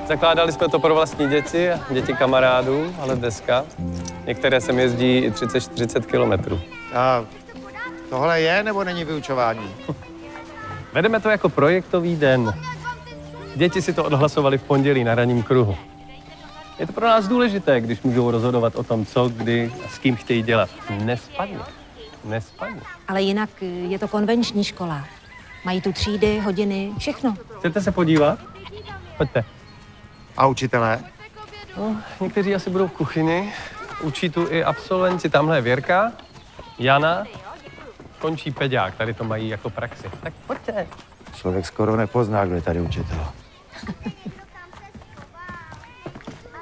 N: Zakládali jsme to pro vlastní děti a děti kamarádů, ale dneska některé sem jezdí i 30-40 kilometrů.
F: A tohle je nebo není vyučování?
N: Vedeme to jako projektový den. Děti si to odhlasovali v pondělí na ranním kruhu. Je to pro nás důležité, když můžou rozhodovat o tom, co, kdy a s kým chtějí dělat. Nespadně. Nespadně.
I: Ale jinak je to konvenční škola. Mají tu třídy, hodiny, všechno.
N: Chcete se podívat? Pojďte.
F: A učitelé?
N: No, někteří asi budou v kuchyni. Učí tu i absolventi. Tamhle je Věrka, Jana, končí peďák. Tady to mají jako praxi. Tak pojďte.
F: Člověk skoro nepozná, kdo je tady učitel.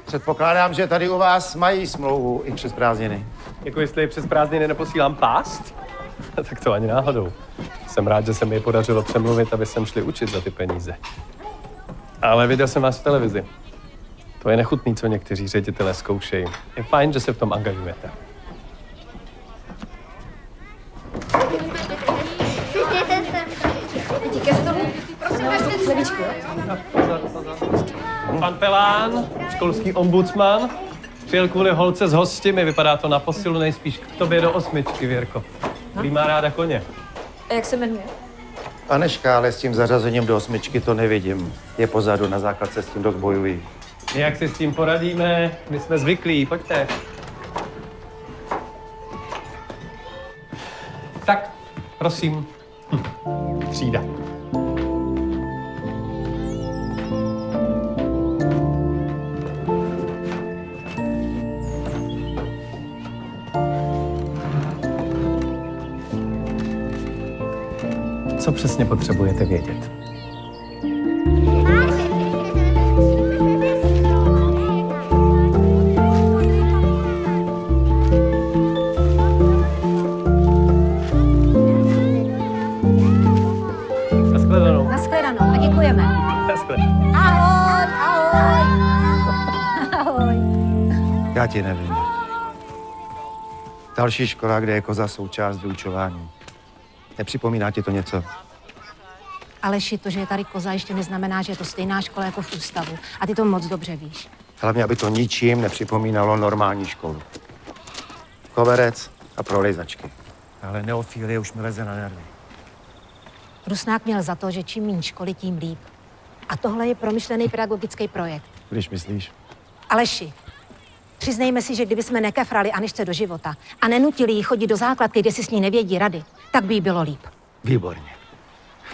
F: Předpokládám, že tady u vás mají smlouvu i přes prázdniny.
N: Jako jestli přes prázdniny neposílám pást? Tak to ani náhodou. Jsem rád, že se mi je podařilo přemluvit, aby sem šli učit za ty peníze. Ale viděl jsem vás v televizi. To je nechutný, co někteří ředitelé zkoušejí. Je fajn, že se v tom angažujete. Pan Pelán, školský ombudsman, přijel kvůli holce z Hostimy. Vypadá to na posilu, nejspíš k tobě do 8, Věrko. Prý má ráda koně.
E: A jak se jmenuje?
F: Aneška, ale s tím zařazením do 8 to nevidím. Je pozadu, na základce s tím dost bojují.
N: Jak si s tím poradíme? My jsme zvyklí, pojďte. Tak, prosím. Třída. co přesně potřebujete vědět. Naschledanou.
I: Nashledanou a děkujeme.
N: Naschledanou.
I: Ahoj, ahoj. Ahoj.
F: Já ti nevím. Další škola, kde je koza součást vyučování. Nepřipomíná ti to něco?
I: Aleši, to, že je tady koza, ještě neznamená, že je to stejná škola jako v ústavu. A ty to moc dobře víš.
F: Hlavně, aby to ničím nepřipomínalo normální školu. Koverec a prolejzačky. Ale neofilie už mi leze na nervy.
I: Rusnák měl za to, že čím méně školy, tím líp. A tohle je promyšlený pedagogický projekt.
F: Když myslíš?
I: Aleši, přiznejme si, že kdyby jsme nekefrali Aničce do života a nenutili jí chodit do základky, kde si s ní nevědí rady, tak by jí bylo líp.
F: Výborně.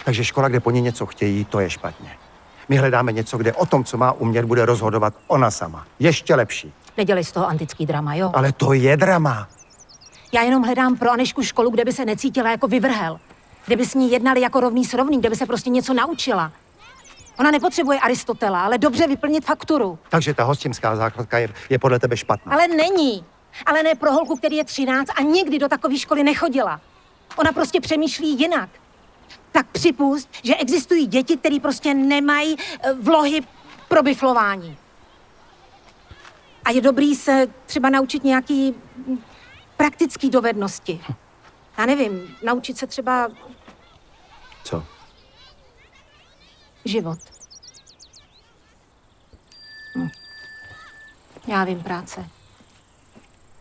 F: Takže škola, kde po ní něco chtějí, to je špatně. My hledáme něco, kde o tom, co má umět, bude rozhodovat ona sama. Ještě lepší.
I: Nedělej z toho antický drama, jo?
F: Ale to je drama.
I: Já jenom hledám pro Anešku školu, kde by se necítila jako vyvrhel. Kde by s ní jednali jako rovný s rovným, kde by se prostě něco naučila. Ona nepotřebuje Aristotela, ale dobře vyplnit fakturu.
F: Takže ta hostinská základka je podle tebe špatná.
I: Ale není. Ale ne pro holku, který je 13 a nikdy do takové školy nechodila. Ona prostě přemýšlí jinak. Tak připust, že existují děti, které prostě nemají vlohy pro biflování. A je dobrý se třeba naučit nějaký praktický dovednosti. Já nevím, naučit se třeba
F: Co?
I: život. Já vím, práce.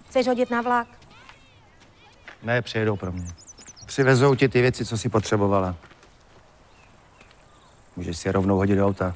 I: Chceš hodit na vlak?
F: Ne, přijedou pro mě. Přivezou ti ty věci, co jsi potřebovala. Můžeš si je rovnou hodit do auta.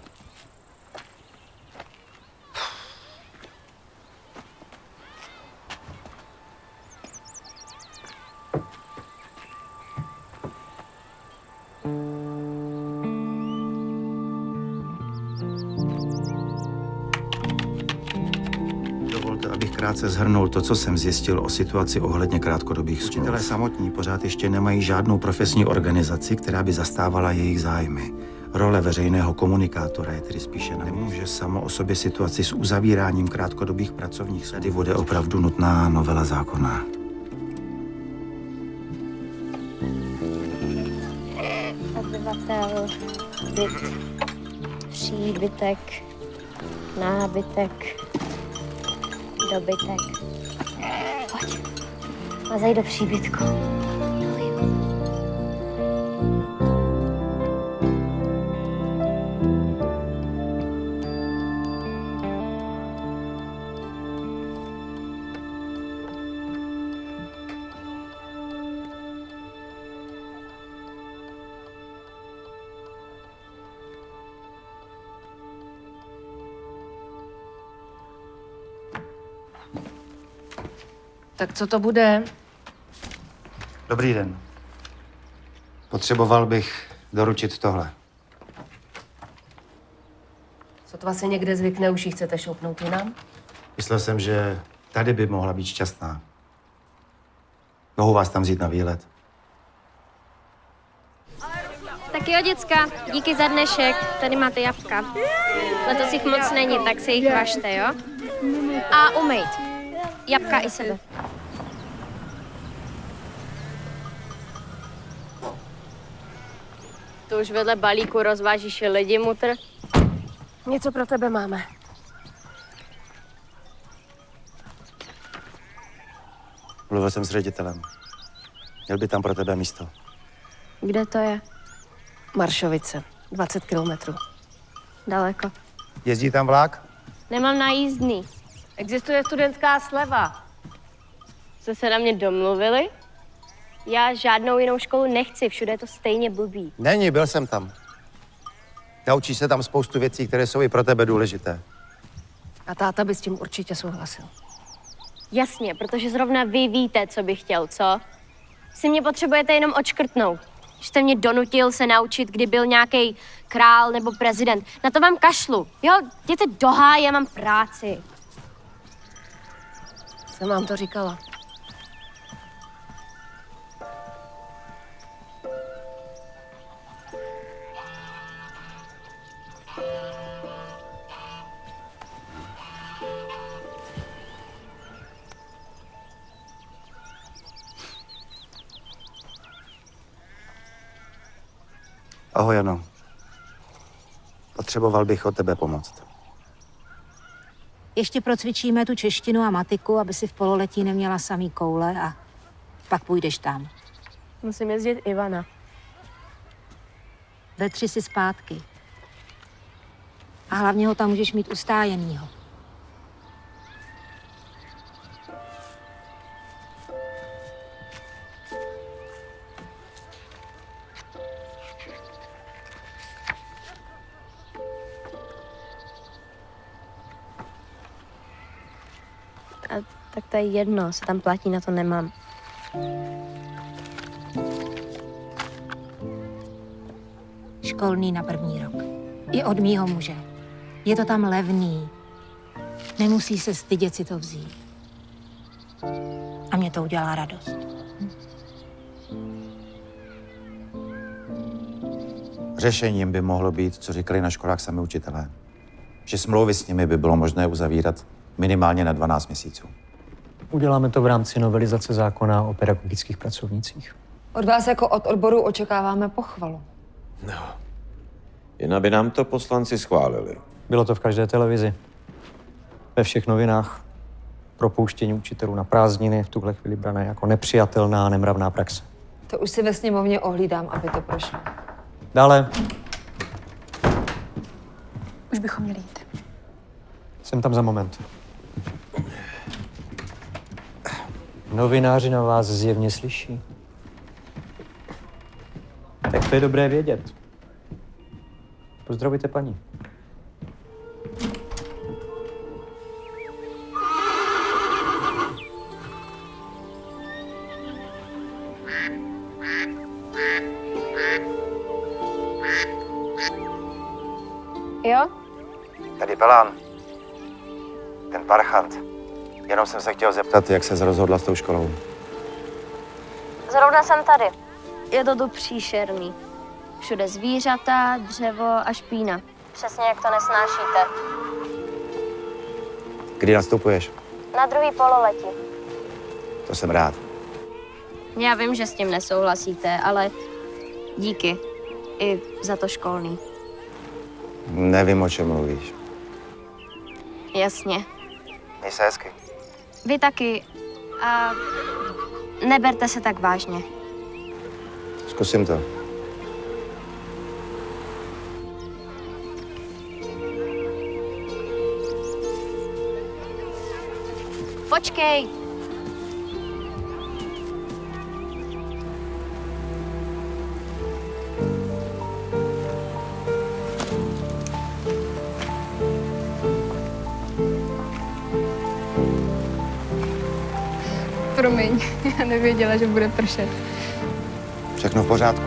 F: Dovolte, abych krátce shrnul to, co jsem zjistil o situaci ohledně krátkodobých smluv. Učitelé samotní pořád ještě nemají žádnou profesní organizaci, která by zastávala jejich zájmy. Role veřejného komunikátora je tedy spíše nemůže samo o sobě situaci s uzavíráním krátkodobých pracovních smluv. Tedy bude opravdu nutná novela zákona.
D: Obyvatel, byt, příbytek, nábytek, dobytek. Pojď, mazej do příbytku.
C: Tak co to bude?
F: Dobrý den. Potřeboval bych doručit tohle.
C: Sotva se někde zvykne, už ji chcete šoupnout jinam?
F: Myslel jsem, že tady by mohla být šťastná. Mohu vás tam vzít na výlet?
D: Tak jo, děcka, díky za dnešek. Tady máte jabka. Letos jich moc není, tak se jich važte, jo? A umejt. Jabka i sebe.
M: To už vedle balíku rozvážíš lidi, mutr?
C: Něco pro tebe máme.
F: Mluvil jsem s ředitelem. Měl by tam pro tebe místo.
D: Kde to je?
C: Maršovice, 20 kilometrů.
D: Daleko.
F: Jezdí tam vlak?
M: Nemám na jízdný.
C: Existuje studentská sleva.
M: Jste se na mě domluvili?
D: Já žádnou jinou školu nechci, všude je to stejně blbý.
F: Není, byl jsem tam. Naučíš se tam spoustu věcí, které jsou i pro tebe důležité.
C: A táta by s tím určitě souhlasil.
D: Jasně, protože zrovna vy víte, co bych chtěl, co? Si mě potřebujete jenom odškrtnout. Jste mě donutil se naučit, kdy byl nějaký král nebo prezident. Na to vám kašlu. Jo, jděte do háje, mám práci.
C: Jsem vám to říkala.
F: Ahoj, Jano. Potřeboval bych od tebe pomoct.
I: Ještě procvičíme tu češtinu a matiku, aby si v pololetí neměla samý koule a pak půjdeš tam.
D: Musím jezdit Ivana.
I: Ve 3 si zpátky. A hlavně ho tam můžeš mít ustájenýho.
D: Tak to je jedno, se tam platí, na to nemám.
I: Školný na první rok. I od mýho muže. Je to tam levný. Nemusí se stydět si to vzít. A mě to udělá radost.
F: Řešením by mohlo být, co říkali na školách sami učitelé. Že smlouvy s nimi by bylo možné uzavírat minimálně na 12 měsíců.
G: Uděláme to v rámci novelizace zákona o pedagogických pracovnících.
E: Od vás jako od odboru očekáváme pochvalu.
F: Jen aby nám to poslanci schválili.
G: Bylo to v každé televizi. Ve všech novinách. Propouštění učitelů na prázdniny v tuhle chvíli brané jako nepřijatelná a nemravná praxe.
E: To už si ve sněmovně ohlídám, aby to prošlo.
G: Dále.
M: Už bychom měli jít.
G: Jsem tam za moment. Novináři na vás zjevně slyší. Tak to je dobré vědět. Pozdravujte paní.
D: Jo?
F: Tady Pelán. Ten parchant. Jenom jsem se chtěl zeptat, jak se rozhodla s tou školou.
D: Zrovna jsem tady. Je to tu příšerný. Všude zvířata, dřevo a špína. Přesně jak to nesnášíte.
F: Kdy nastupuješ?
D: Na druhý pololetí.
F: To jsem rád.
D: Já vím, že s tím nesouhlasíte, ale díky. I za to školný.
F: Nevím, o čem mluvíš.
D: Jasně.
F: Měj se hezky.
D: Vy taky. A neberte se tak vážně.
F: Zkusím to.
D: Počkej.
M: Promiň, já nevěděla, že bude pršet.
F: Všechno v pořádku.